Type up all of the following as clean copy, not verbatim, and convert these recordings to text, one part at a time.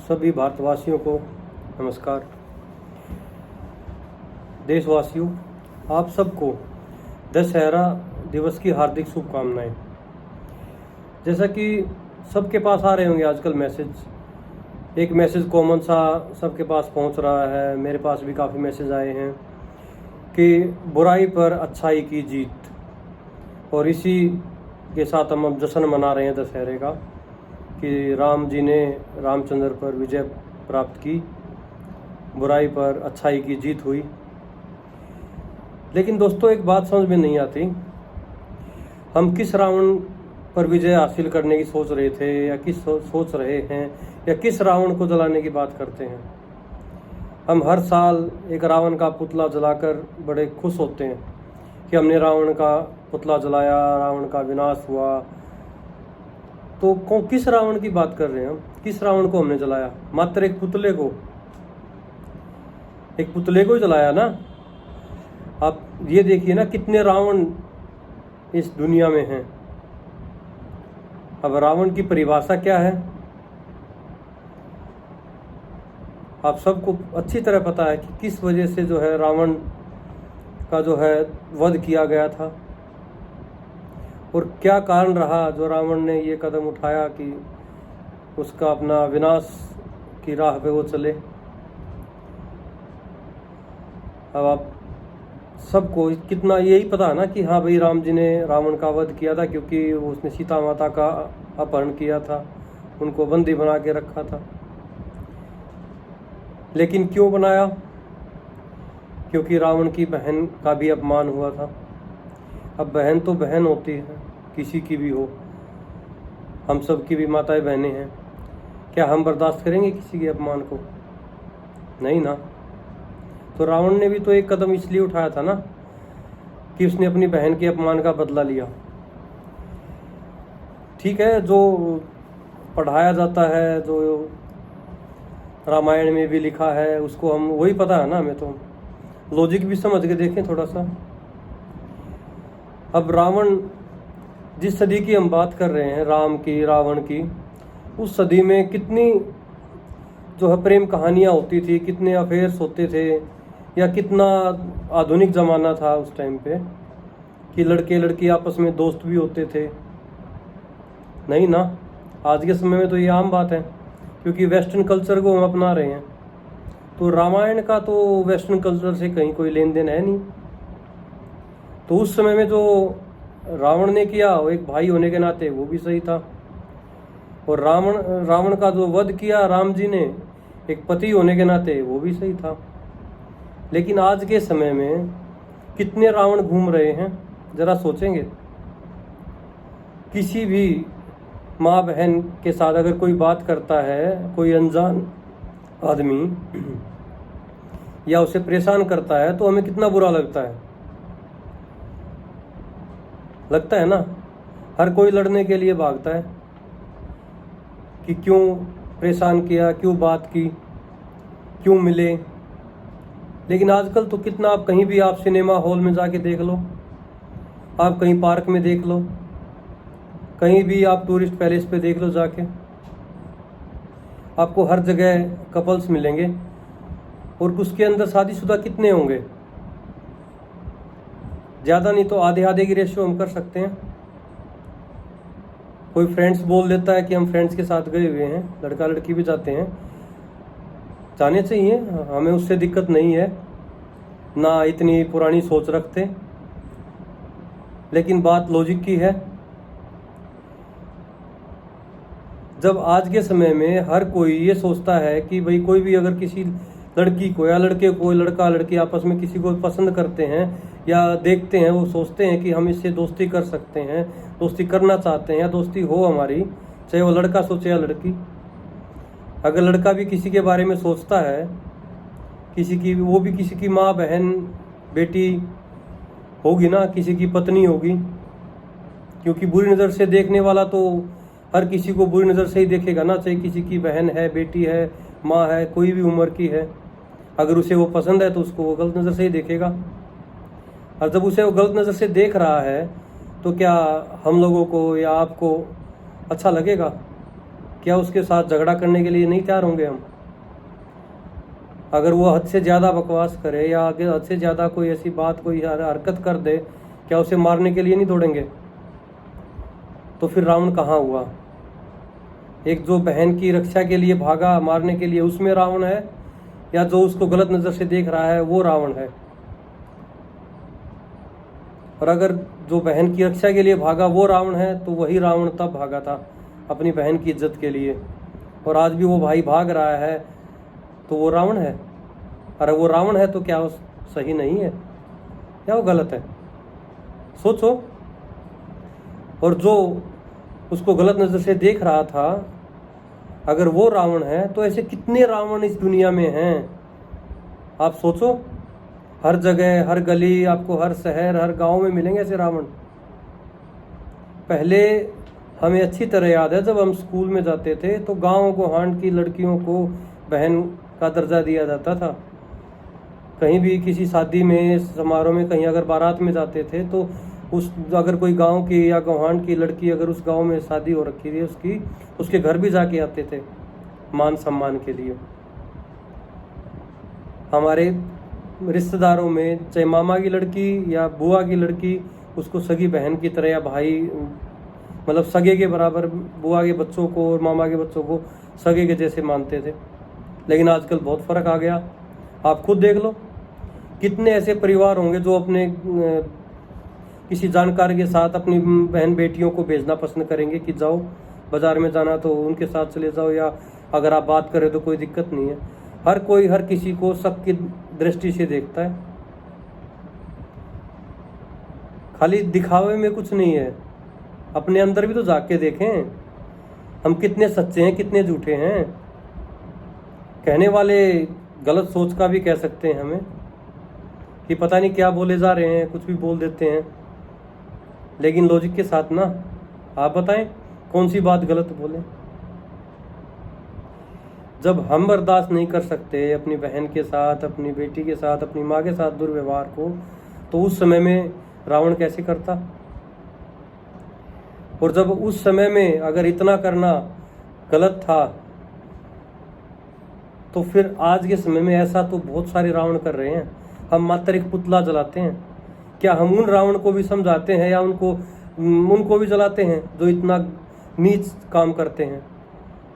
सभी भारतवासियों को नमस्कार। देशवासियों, आप सबको दशहरा दिवस की हार्दिक शुभकामनाएं। जैसा कि सबके पास आ रहे होंगे आजकल मैसेज, एक मैसेज कॉमन सा सबके पास पहुंच रहा है, मेरे पास भी काफ़ी मैसेज आए हैं कि बुराई पर अच्छाई की जीत, और इसी के साथ हम अब जश्न मना रहे हैं दशहरे का कि राम जी ने रामचंद्र पर विजय प्राप्त की, बुराई पर अच्छाई की जीत हुई। लेकिन दोस्तों, एक बात समझ में नहीं आती, हम किस रावण पर विजय हासिल करने की सोच रहे थे या सोच रहे हैं या किस रावण को जलाने की बात करते हैं। हम हर साल एक रावण का पुतला जलाकर बड़े खुश होते हैं कि हमने रावण का पुतला जलाया, रावण का विनाश हुआ। तो किस रावण की बात कर रहे हैं हम? किस रावण को हमने जलाया? मात्र एक पुतले को ही जलाया ना। आप ये देखिए ना, कितने रावण इस दुनिया में हैं। अब रावण की परिभाषा क्या है, आप सबको अच्छी तरह पता है कि किस वजह से जो है रावण का जो है वध किया गया था, और क्या कारण रहा जो रावण ने ये कदम उठाया कि उसका अपना विनाश की राह पे वो चले। अब आप सबको कितना यही पता है ना कि हाँ भाई, राम जी ने रावण का वध किया था क्योंकि उसने सीता माता का अपहरण किया था, उनको बंदी बना के रखा था। लेकिन क्यों बनाया? क्योंकि रावण की बहन का भी अपमान हुआ था। अब बहन तो बहन होती है, किसी की भी हो, हम सब की भी माताएं बहनें हैं। क्या हम बर्दाश्त करेंगे किसी के अपमान को? नहीं ना। तो रावण ने भी तो एक कदम इसलिए उठाया था ना कि उसने अपनी बहन के अपमान का बदला लिया। ठीक है, जो पढ़ाया जाता है, जो रामायण में भी लिखा है, उसको हम वही पता है ना। हमें तो लॉजिक भी समझ के देखें थोड़ा सा। अब रावण, जिस सदी की हम बात कर रहे हैं, राम की, रावण की, उस सदी में कितनी जो है प्रेम कहानियाँ होती थी, कितने अफेयर्स होते थे, या कितना आधुनिक ज़माना था उस टाइम पे कि लड़के लड़की आपस में दोस्त भी होते थे। नहीं ना, आज के समय में तो ये आम बात है क्योंकि वेस्टर्न कल्चर को हम अपना रहे हैं। तो रामायण का तो वेस्टर्न कल्चर से कहीं कोई लेन देन है नहीं। तो उस समय में जो रावण ने किया, वो एक भाई होने के नाते वो भी सही था, और रावण का जो वध किया राम जी ने एक पति होने के नाते वो भी सही था। लेकिन आज के समय में कितने रावण घूम रहे हैं, जरा सोचेंगे? किसी भी माँ बहन के साथ अगर कोई बात करता है, कोई अनजान आदमी या उसे परेशान करता है, तो हमें कितना बुरा लगता है ना। हर कोई लड़ने के लिए भागता है कि क्यों परेशान किया, क्यों बात की, क्यों मिले। लेकिन आजकल तो कितना, आप कहीं भी, आप सिनेमा हॉल में जाके देख लो, आप कहीं पार्क में देख लो, कहीं भी आप टूरिस्ट पैलेस पे देख लो जाके, आपको हर जगह कपल्स मिलेंगे, और उसके अंदर शादीशुदा कितने होंगे? ज़्यादा नहीं तो आधे आधे की रेशियो हम कर सकते हैं। कोई फ्रेंड्स बोल देता है कि हम फ्रेंड्स के साथ गए हुए हैं, लड़का लड़की भी जाते हैं, जाने चाहिए, हमें उससे दिक्कत नहीं है ना, इतनी पुरानी सोच रखते। लेकिन बात लॉजिक की है। जब आज के समय में हर कोई ये सोचता है कि भाई, कोई भी अगर किसी लड़की को या लड़के को, लड़का लड़की आपस में किसी को पसंद करते हैं या देखते हैं, वो सोचते हैं कि हम इससे दोस्ती कर सकते हैं, दोस्ती करना चाहते हैं, या दोस्ती हो हमारी, चाहे वो लड़का सोचे या लड़की। अगर लड़का भी किसी के बारे में सोचता है, वो भी किसी की माँ बहन बेटी होगी ना, किसी की पत्नी होगी, क्योंकि बुरी नज़र से देखने वाला तो हर किसी को बुरी नज़र से ही देखेगा ना, चाहे किसी की बहन है, बेटी है, माँ है, कोई भी उम्र की है। अगर उसे वो पसंद है तो उसको वो गलत नज़र से ही देखेगा, और जब उसे वो गलत नज़र से देख रहा है तो क्या हम लोगों को या आपको अच्छा लगेगा? क्या उसके साथ झगड़ा करने के लिए नहीं तैयार होंगे हम? अगर वो हद से ज़्यादा बकवास करे या आगे हद से ज़्यादा कोई ऐसी बात कोई हरकत कर दे, क्या उसे मारने के लिए नहीं दौड़ेंगे? तो फिर रावण कहाँ हुआ? एक जो बहन की रक्षा के लिए भागा मारने के लिए, उसमें रावण है, या जो उसको गलत नज़र से देख रहा है वो रावण है? और अगर जो बहन की रक्षा के लिए भागा वो रावण है, तो वही रावण तब भागा था अपनी बहन की इज्जत के लिए, और आज भी वो भाई भाग रहा है, तो वो रावण है। अरे वो रावण है तो क्या वो सही नहीं है या वो गलत है? सोचो। और जो उसको गलत नज़र से देख रहा था, अगर वो रावण है तो ऐसे कितने रावण इस दुनिया में हैं? आप सोचो, हर जगह, हर गली, आपको हर शहर, हर गांव में मिलेंगे ऐसे रावण। पहले हमें अच्छी तरह याद है, जब हम स्कूल में जाते थे तो गाँव को हांड की लड़कियों को बहन का दर्जा दिया जाता था। कहीं भी किसी शादी में, समारोह में, कहीं अगर बारात में जाते थे तो अगर कोई गांव की या गौहांड की लड़की, अगर उस गांव में शादी हो रखी थी उसके घर भी जाके आते थे मान सम्मान के लिए। हमारे रिश्तेदारों में चाहे मामा की लड़की या बुआ की लड़की, उसको सगी बहन की तरह या भाई, मतलब सगे के बराबर, बुआ के बच्चों को और मामा के बच्चों को सगे के जैसे मानते थे। लेकिन आजकल बहुत फ़र्क आ गया। आप खुद देख लो, कितने ऐसे परिवार होंगे जो अपने किसी जानकार के साथ अपनी बहन बेटियों को भेजना पसंद करेंगे कि जाओ, बाज़ार में जाना तो उनके साथ चले जाओ, या अगर आप बात करें तो कोई दिक्कत नहीं है। हर कोई हर किसी को शक की दृष्टि से देखता है। खाली दिखावे में कुछ नहीं है, अपने अंदर भी तो झांक के देखें, हम कितने सच्चे हैं, कितने झूठे हैं। कहने वाले गलत सोच का भी कह सकते हैं हमें कि पता नहीं क्या बोले जा रहे हैं, कुछ भी बोल देते हैं, लेकिन लॉजिक के साथ ना। आप बताएं कौन सी बात गलत बोले? जब हम बर्दाश्त नहीं कर सकते अपनी बहन के साथ, अपनी बेटी के साथ, अपनी माँ के साथ दुर्व्यवहार को, तो उस समय में रावण कैसे करता? और जब उस समय में अगर इतना करना गलत था, तो फिर आज के समय में ऐसा तो बहुत सारे रावण कर रहे हैं। हम मात्र एक पुतला जलाते हैं, क्या हम उन रावण को भी समझाते हैं या उनको भी जलाते हैं जो इतना नीच काम करते हैं,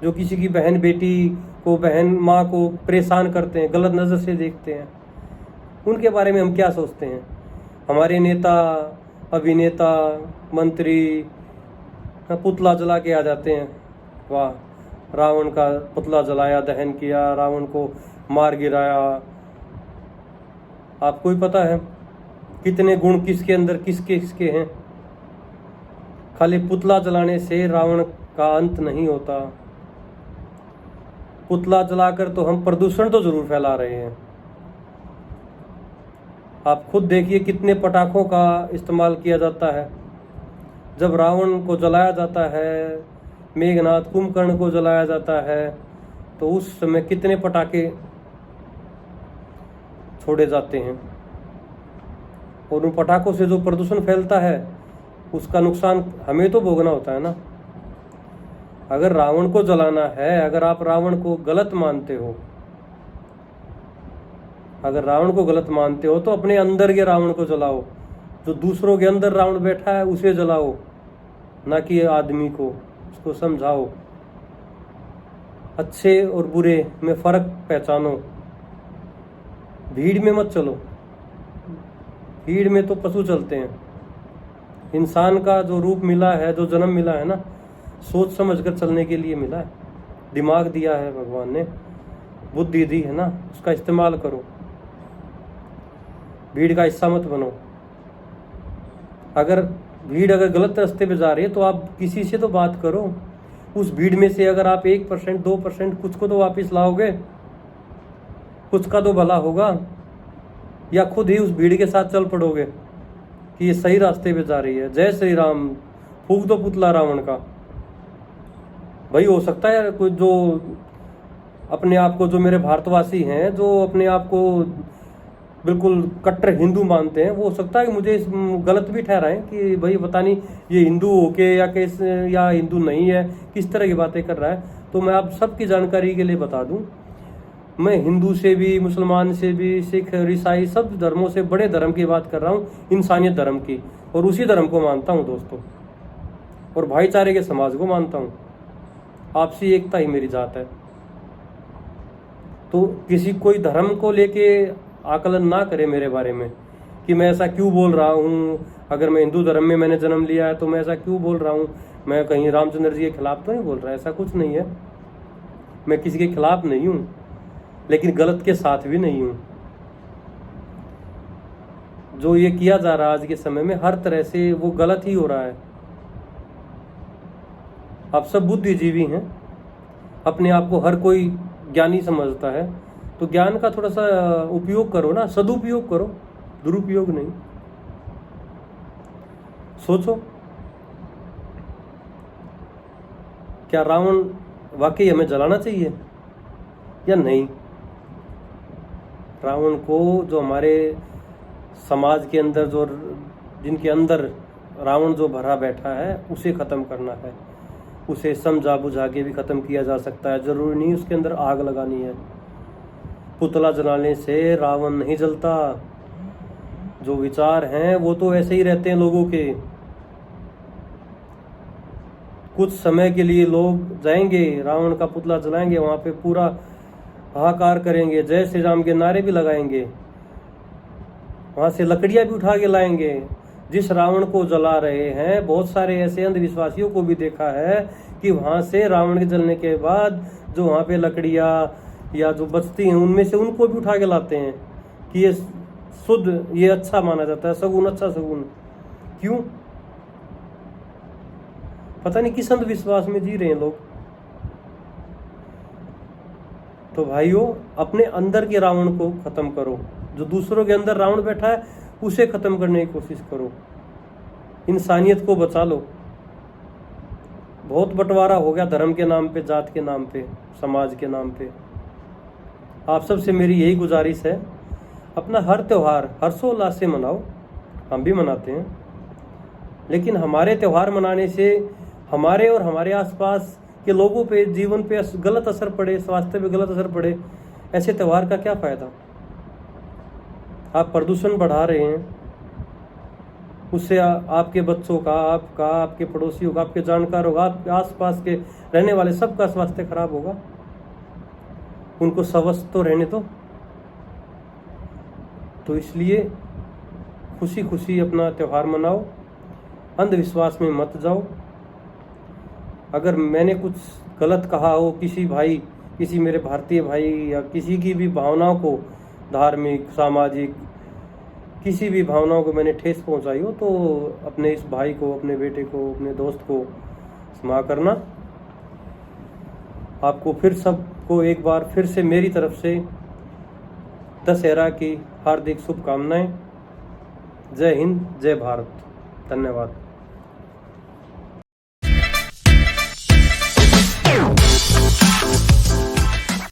जो किसी की बहन बेटी को, बहन माँ को परेशान करते हैं, गलत नज़र से देखते हैं? उनके बारे में हम क्या सोचते हैं? हमारे नेता, अभिनेता, मंत्री पुतला जला के आ जाते हैं, वाह रावण का पुतला जलाया, दहन किया, रावण को मार गिराया। आपको ही पता है कितने गुण किसके अंदर किसके किसके हैं। खाली पुतला जलाने से रावण का अंत नहीं होता। पुतला जलाकर तो हम प्रदूषण तो जरूर फैला रहे हैं। आप खुद देखिए कितने पटाखों का इस्तेमाल किया जाता है। जब रावण को जलाया जाता है, मेघनाथ, कुंभकर्ण को जलाया जाता है, तो उस समय कितने पटाखे छोड़े जाते हैं, और उन पटाखों से जो प्रदूषण फैलता है उसका नुकसान हमें तो भोगना होता है ना। अगर रावण को जलाना है, अगर आप रावण को गलत मानते हो, अगर रावण को गलत मानते हो, तो अपने अंदर के रावण को जलाओ। जो दूसरों के अंदर रावण बैठा है उसे जलाओ, ना कि आदमी को। उसको समझाओ, अच्छे और बुरे में फर्क पहचानो। भीड़ में मत चलो, भीड़ में तो पशु चलते हैं। इंसान का जो रूप मिला है, जो जन्म मिला है ना, सोच समझ कर चलने के लिए मिला है। दिमाग दिया है भगवान ने, बुद्धि दी है ना, उसका इस्तेमाल करो। भीड़ का हिस्सा मत बनो। अगर भीड़ अगर गलत रास्ते पे जा रही है तो आप किसी से तो बात करो। उस भीड़ में से अगर आप 1%, 2% कुछ को तो वापस लाओगे, कुछ का तो भला होगा। या खुद ही उस भीड़ के साथ चल पड़ोगे कि ये सही रास्ते पे जा रही है। जय श्री राम, फूंक दो पुतला रावण का। भाई हो सकता है कोई जो अपने आप को, जो मेरे भारतवासी हैं, जो अपने आप को बिल्कुल कट्टर हिंदू मानते हैं, वो हो सकता है कि मुझे गलत भी ठहराएं कि भाई पता नहीं ये हिंदू होके या हिंदू नहीं है, किस तरह की बातें कर रहा है। तो मैं आप सबकी जानकारी के लिए बता दूं, मैं हिंदू से भी, मुसलमान से भी, सिख, ईसाई, सब धर्मों से बड़े धर्म की बात कर रहा हूँ, इंसानियत धर्म की, और उसी धर्म को मानता हूँ दोस्तों, और भाईचारे के समाज को मानता हूँ। आपसी एकता ही मेरी जात है। तो किसी कोई धर्म को लेके आकलन ना करे मेरे बारे में कि मैं ऐसा क्यों बोल रहा हूँ, अगर मैं हिंदू धर्म में मैंने जन्म लिया है तो मैं ऐसा क्यों बोल रहा हूँ, मैं कहीं रामचंद्र जी के खिलाफ तो नहीं बोल रहा, ऐसा कुछ नहीं है। मैं किसी के खिलाफ नहीं हूँ, लेकिन गलत के साथ भी नहीं हूँ। जो ये किया जा रहा है आज के समय में, हर तरह से वो गलत ही हो रहा है। आप सब बुद्धिजीवी हैं, अपने आप को हर कोई ज्ञानी समझता है, तो ज्ञान का थोड़ा सा उपयोग करो ना, सदुपयोग करो, दुरुपयोग नहीं। सोचो, क्या रावण वाकई हमें जलाना चाहिए या नहीं? रावण को, जो हमारे समाज के अंदर, जो जिनके अंदर रावण जो भरा बैठा है, उसे खत्म करना है। उसे समझा बुझा के भी खत्म किया जा सकता है, जरूरी नहीं उसके अंदर आग लगानी है। पुतला जलाने से रावण नहीं जलता। जो विचार हैं वो तो ऐसे ही रहते हैं लोगों के। कुछ समय के लिए लोग जाएंगे, रावण का पुतला जलाएंगे, वहां पे पूरा हाहाकार करेंगे, जय श्री राम के नारे भी लगाएंगे, वहां से लकड़ियां भी उठा के लाएंगे। जिस रावण को जला रहे हैं, बहुत सारे ऐसे अंधविश्वासियों को भी देखा है कि वहां से रावण के जलने के बाद जो वहां पे लकड़ियां या जो बचती हैं, उनमें से उनको भी उठा के लाते हैं कि ये शुद्ध, ये अच्छा माना जाता है, सगुन, अच्छा सगुन। क्यों? पता नहीं किस अंधविश्वास में जी रहे हैं लोग। तो भाइयों, अपने अंदर के रावण को खत्म करो। जो दूसरों के अंदर रावण बैठा है, उसे खत्म करने की कोशिश करो। इंसानियत को बचा लो। बहुत बंटवारा हो गया धर्म के नाम पे, जात के नाम पे, समाज के नाम पे। आप सबसे मेरी यही गुजारिश है, अपना हर त्यौहार हर्षोल्लास से मनाओ। हम भी मनाते हैं, लेकिन हमारे त्यौहार मनाने से हमारे और हमारे आसपास के लोगों पे, जीवन पे गलत असर पड़े, स्वास्थ्य पे गलत असर पड़े, ऐसे त्यौहार का क्या फायदा? आप प्रदूषण बढ़ा रहे हैं, उससे आपके बच्चों का, आपका, आपके पड़ोसियों का, आपके जानकारों का, आपके आसपास के रहने वाले सबका स्वास्थ्य खराब होगा। उनको स्वस्थ तो रहने दो। तो इसलिए खुशी खुशी अपना त्यौहार मनाओ, अंधविश्वास में मत जाओ। अगर मैंने कुछ गलत कहा हो, किसी भाई, किसी मेरे भारतीय भाई या किसी की भी भावनाओं को, धार्मिक, सामाजिक, किसी भी भावनाओं को मैंने ठेस पहुंचाई हो, तो अपने इस भाई को, अपने बेटे को, अपने दोस्त को क्षमा करना। आपको फिर सबको एक बार फिर से मेरी तरफ से दशहरा की हार्दिक शुभकामनाएं। जय हिंद, जय भारत। धन्यवाद।